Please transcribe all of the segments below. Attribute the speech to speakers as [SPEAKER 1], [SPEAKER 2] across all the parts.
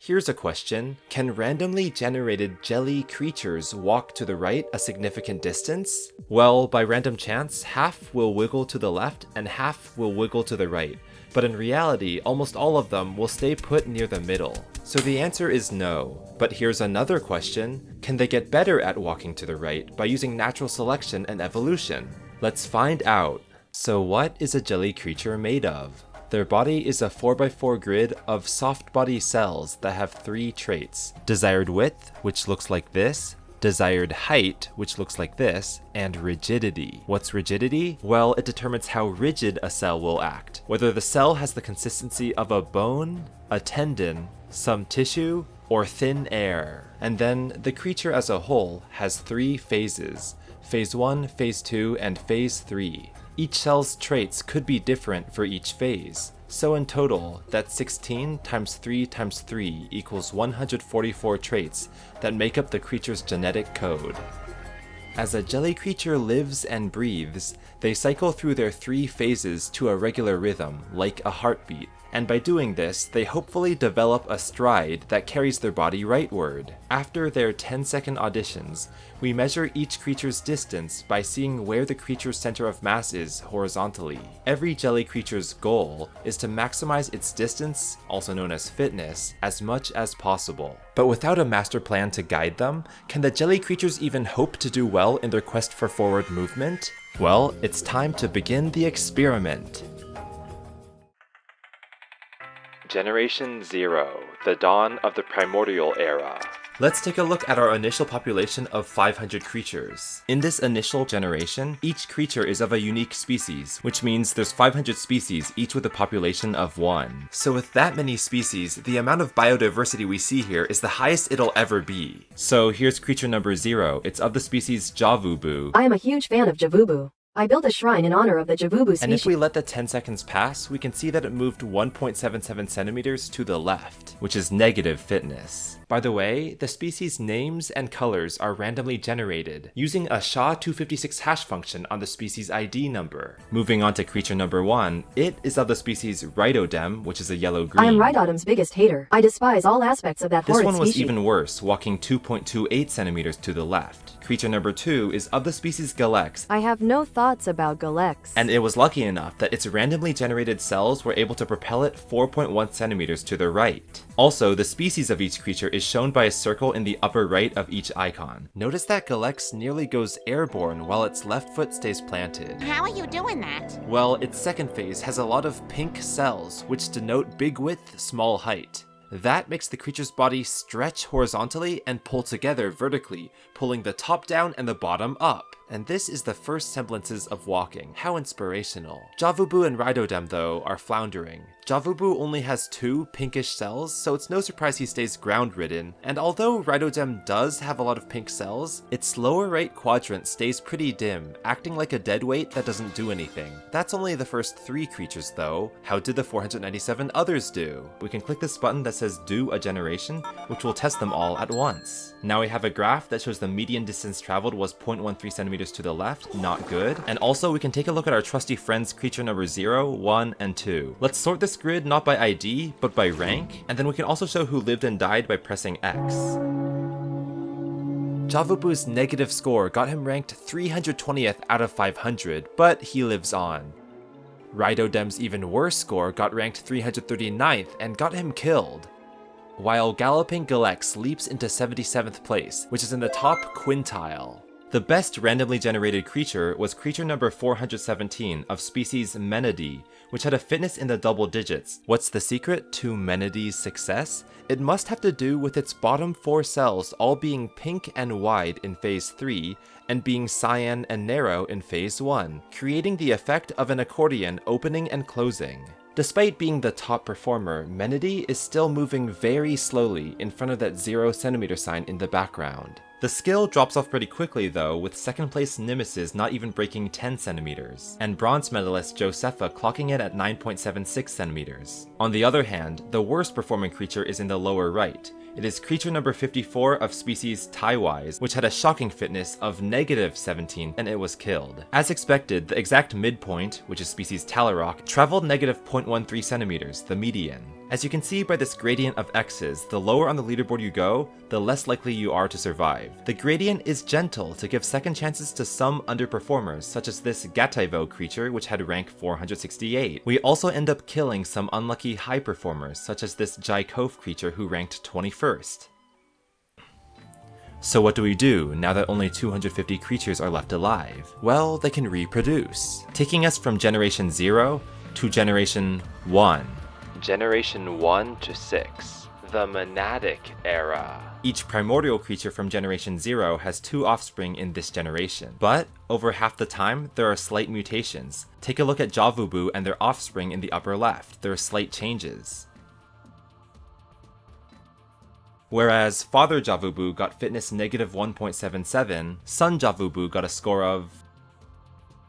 [SPEAKER 1] Here's a question. Can randomly generated jelly creatures walk to the right a significant distance? Well, by random chance, half will wiggle to the left and half will wiggle to the right. But in reality, almost all of them will stay put near the middle. So the answer is no. But here's another question. Can they get better at walking to the right by using natural selection and evolution? Let's find out. So what is a jelly creature made of? Their body is a 4x4 grid of soft body cells that have 3 traits. Desired width, which looks like this, desired height, which looks like this, and rigidity. What's rigidity? Well, it determines how rigid a cell will act. Whether the cell has the consistency of a bone, a tendon, some tissue, or thin air. And then the creature as a whole has 3 phases. Phase 1, Phase 2, and Phase 3. Each cell's traits could be different for each phase. So in total, that's 16 times 3 times 3 equals 144 traits that make up the creature's genetic code. As a jelly creature lives and breathes, they cycle through their 3 phases to a regular rhythm, like a heartbeat. And by doing this, they hopefully develop a stride that carries their body rightward. After their 10-second auditions, we measure each creature's distance by seeing where the creature's center of mass is horizontally. Every jelly creature's goal is to maximize its distance, also known as fitness, as much as possible. But without a master plan to guide them, can the jelly creatures even hope to do well in their quest for forward movement? Well, it's time to begin the experiment. Generation 0, the dawn of the primordial era. Let's take a look at our initial population of 500 creatures. In this initial generation, each creature is of a unique species, which means there's 500 species, each with a population of 1. So with that many species, the amount of biodiversity we see here is the highest it'll ever be. So here's creature number 0. It's of the species Javubu.
[SPEAKER 2] I am a huge fan of Javubu. I built a shrine in honor of the Javubu species.
[SPEAKER 1] And if we let the 10 seconds pass, we can see that it moved 1.77 centimeters to the left, which is negative fitness. By the way, the species names and colors are randomly generated using a SHA-256 hash function on the species ID number. Moving on to creature number 1, it is of the species Rhydodem, which is a yellow-green.
[SPEAKER 2] I am Rhydodem's biggest hater. I despise all aspects of that horrid
[SPEAKER 1] species. This one was
[SPEAKER 2] species.
[SPEAKER 1] even worse, walking 2.28 centimeters to the left. Creature number 2 is of the species Galex.
[SPEAKER 2] I have no thoughts about Galex.
[SPEAKER 1] And it was lucky enough that its randomly generated cells were able to propel it 4.1 centimeters to the right. Also, the species of each creature is shown by a circle in the upper right of each icon. Notice that Galex nearly goes airborne while its left foot stays planted.
[SPEAKER 3] How are you doing that?
[SPEAKER 1] Well, its second phase has a lot of pink cells, which denote big width, small height. That makes the creature's body stretch horizontally and pull together vertically, pulling the top down and the bottom up. And this is the first semblances of walking. How inspirational. Javubu and Rhydodem, though, are floundering. Javubu only has 2 pinkish cells, so it's no surprise he stays ground-ridden, and although Rhydodem does have a lot of pink cells, its lower right quadrant stays pretty dim, acting like a deadweight that doesn't do anything. That's only the first 3 creatures, though. How did the 497 others do? We can click this button that says Do a Generation, which will test them all at once. Now we have a graph that shows the median distance traveled was 0.13 centimeters to the left, not good. And also we can take a look at our trusty friends creature number 0, 1, and 2. Let's sort this grid not by ID, but by rank, and then we can also show who lived and died by pressing X. Javubu's negative score got him ranked 320th out of 500, but he lives on. Rhydodem's even worse score got ranked 339th and got him killed. While Galloping Galex leaps into 77th place, which is in the top quintile. The best randomly generated creature was creature number 417 of species Menadic, which had a fitness in the double digits. What's the secret to Menadic's success? It must have to do with its bottom 4 cells all being pink and wide in phase 3, and being cyan and narrow in phase 1, creating the effect of an accordion opening and closing. Despite being the top performer, Menadic is still moving very slowly in front of that 0 centimeter sign in the background. The skill drops off pretty quickly though, with second place Nemesis not even breaking 10 centimeters, and bronze medalist Josepha clocking it at 9.76 centimeters. On the other hand, the worst performing creature is in the lower right. It is creature number 54 of species Taiwise, which had a shocking fitness of -17, and it was killed. As expected, the exact midpoint, which is species Talarock, traveled -0.13 centimeters, the median. As you can see by this gradient of x's, the lower on the leaderboard you go, the less likely you are to survive. The gradient is gentle to give second chances to some underperformers, such as this Gataivo creature which had rank 468. We also end up killing some unlucky high performers, such as this Jaikov creature who ranked 21st. So what do we do now that only 250 creatures are left alive? Well, they can reproduce, taking us from Generation 0 to Generation 1. Generation 1 to 6. The menadic era. Each primordial creature from Generation 0 has 2 offspring in this generation, but over half the time there are slight mutations. Take a look at Javubu and their offspring in the upper left, there are slight changes. Whereas Father Javubu got fitness negative 1.77, Son Javubu got a score of,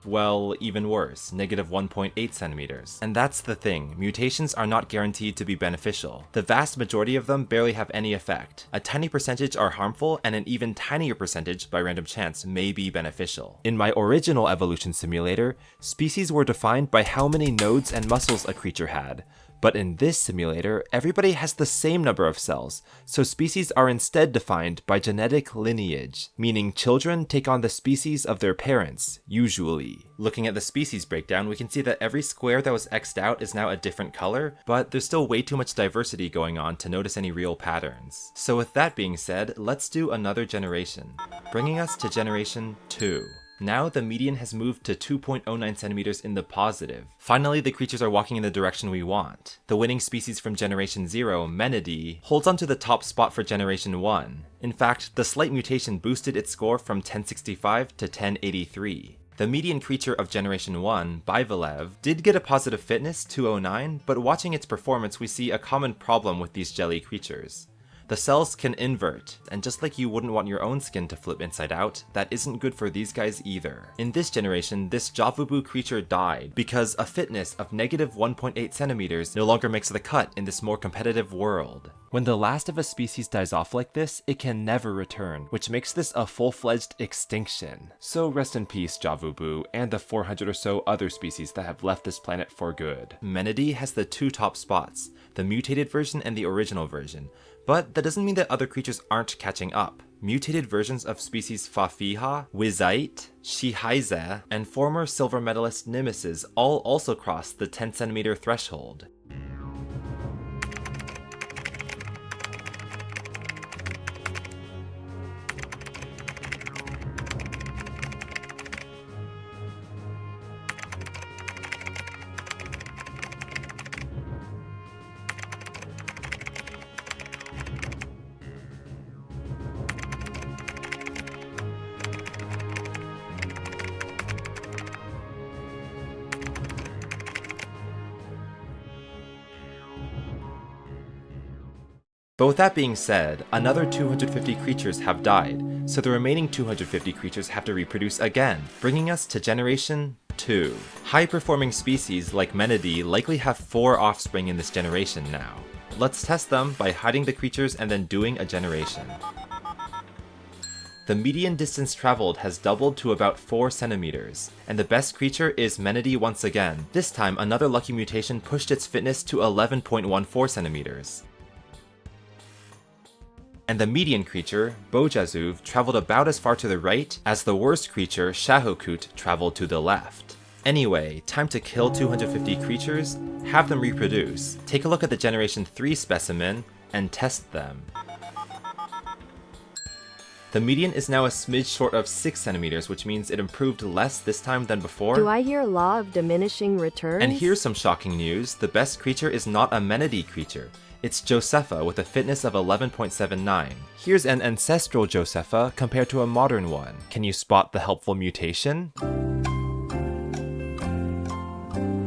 [SPEAKER 1] well, even worse, negative 1.8 centimeters. And that's the thing, mutations are not guaranteed to be beneficial. The vast majority of them barely have any effect. A tiny percentage are harmful, and an even tinier percentage, by random chance, may be beneficial. In my original evolution simulator, species were defined by how many nodes and muscles a creature had. But in this simulator, everybody has the same number of cells, so species are instead defined by genetic lineage, meaning children take on the species of their parents, usually. Looking at the species breakdown, we can see that every square that was X'd out is now a different color, but there's still way too much diversity going on to notice any real patterns. So with that being said, let's do another generation, bringing us to Generation 2. Now the median has moved to 2.09 centimeters in the positive. Finally, the creatures are walking in the direction we want. The winning species from Generation 0, menadic, holds onto the top spot for Generation 1. In fact, the slight mutation boosted its score from 1065 to 1083. The median creature of Generation 1, Bivalve, did get a positive fitness, 209, but watching its performance we see a common problem with these jelly creatures. The cells can invert, and just like you wouldn't want your own skin to flip inside out, that isn't good for these guys either. In this generation, this Javubu creature died because a fitness of negative 1.8 centimeters no longer makes the cut in this more competitive world. When the last of a species dies off like this, it can never return, which makes this a full-fledged extinction. So rest in peace, Javubu, and the 400 or so other species that have left this planet for good. Menadic has the 2 top spots, the mutated version and the original version. But that doesn't mean that other creatures aren't catching up. Mutated versions of species Fafiha, Wizite, Shihaize, and former silver medalist Nemesis all also crossed the 10 centimeter threshold. But with that being said, another 250 creatures have died, so the remaining 250 creatures have to reproduce again, bringing us to Generation 2. High-performing species like menadic likely have 4 offspring in this generation now. Let's test them by hiding the creatures and then doing a generation. The median distance traveled has doubled to about 4 centimeters, and the best creature is menadic once again. This time, another lucky mutation pushed its fitness to 11.14 centimeters. And the median creature, Bojazuv, traveled about as far to the right as the worst creature, Shahokut, traveled to the left. Anyway, time to kill 250 creatures, have them reproduce, take a look at the Generation 3 specimen, and test them. The median is now a smidge short of 6 centimeters, which means it improved less this time than before.
[SPEAKER 2] Do I hear law of diminishing returns?
[SPEAKER 1] And here's some shocking news, the best creature is not a menadic creature. It's Josepha with a fitness of 11.79. Here's an ancestral Josepha compared to a modern one. Can you spot the helpful mutation?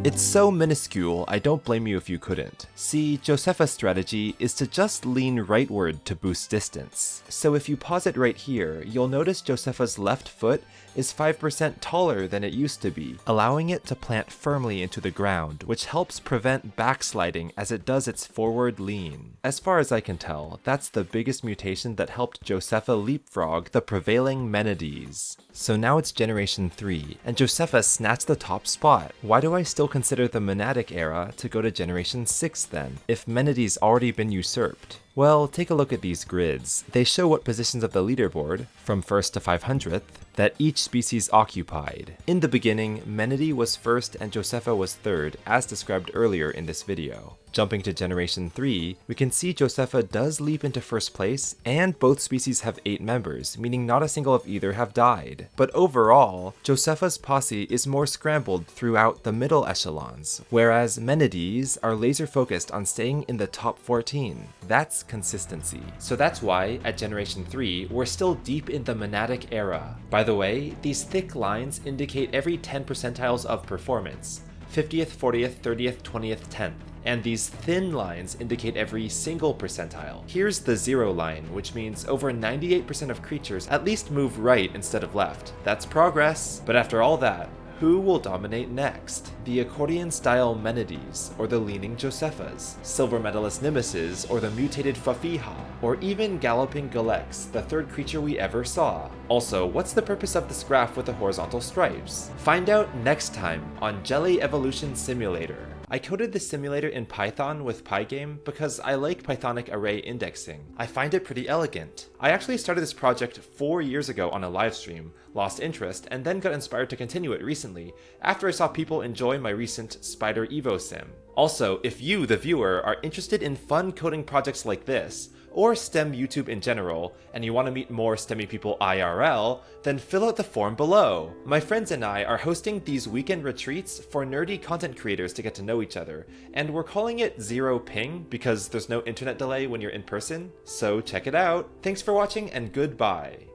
[SPEAKER 1] It's so minuscule, I don't blame you if you couldn't. See, Josepha's strategy is to just lean rightward to boost distance. So if you pause it right here, you'll notice Josepha's left foot is 5% taller than it used to be, allowing it to plant firmly into the ground, which helps prevent backsliding as it does its forward lean. As far as I can tell, that's the biggest mutation that helped Josepha leapfrog the prevailing menadics. So now it's Generation 3, and Josepha snatched the top spot. Why do I still consider the menadic era to go to generation 6 then, if Menadi's already been usurped? Well, take a look at these grids. They show what positions of the leaderboard, from 1st to 500th, that each species occupied. In the beginning, Menadi was 1st and Josepha was 3rd, as described earlier in this video. Jumping to generation 3, we can see Josepha does leap into 1st place, and both species have 8 members, meaning not a single of either have died. But overall, Josepha's posse is more scrambled throughout the middle echelons, whereas Menadi's are laser focused on staying in the top 14. That's consistency. So that's why, at generation 3, we're still deep in the menadic era. By the way, these thick lines indicate every 10 percentiles of performance, 50th, 40th, 30th, 20th, 10th. And these thin lines indicate every single percentile. Here's the 0 line, which means over 98% of creatures at least move right instead of left. That's progress. But after all that, who will dominate next? The accordion-style Menades, or the leaning Josephas, silver medalist Nemesis, or the mutated Fafiha, or even galloping Galex, the 3rd creature we ever saw. Also, what's the purpose of this graph with the horizontal stripes? Find out next time on Jelly Evolution Simulator. I coded the simulator in Python with Pygame because I like Pythonic array indexing. I find it pretty elegant. I actually started this project 4 years ago on a livestream, lost interest, and then got inspired to continue it recently after I saw people enjoy my recent Spider Evo sim. Also, if you, the viewer, are interested in fun coding projects like this, or STEM YouTube in general, and you want to meet more STEMmy people IRL, then fill out the form below. My friends and I are hosting these weekend retreats for nerdy content creators to get to know each other, and we're calling it Zero Ping because there's no internet delay when you're in person, so check it out. Thanks for watching and goodbye.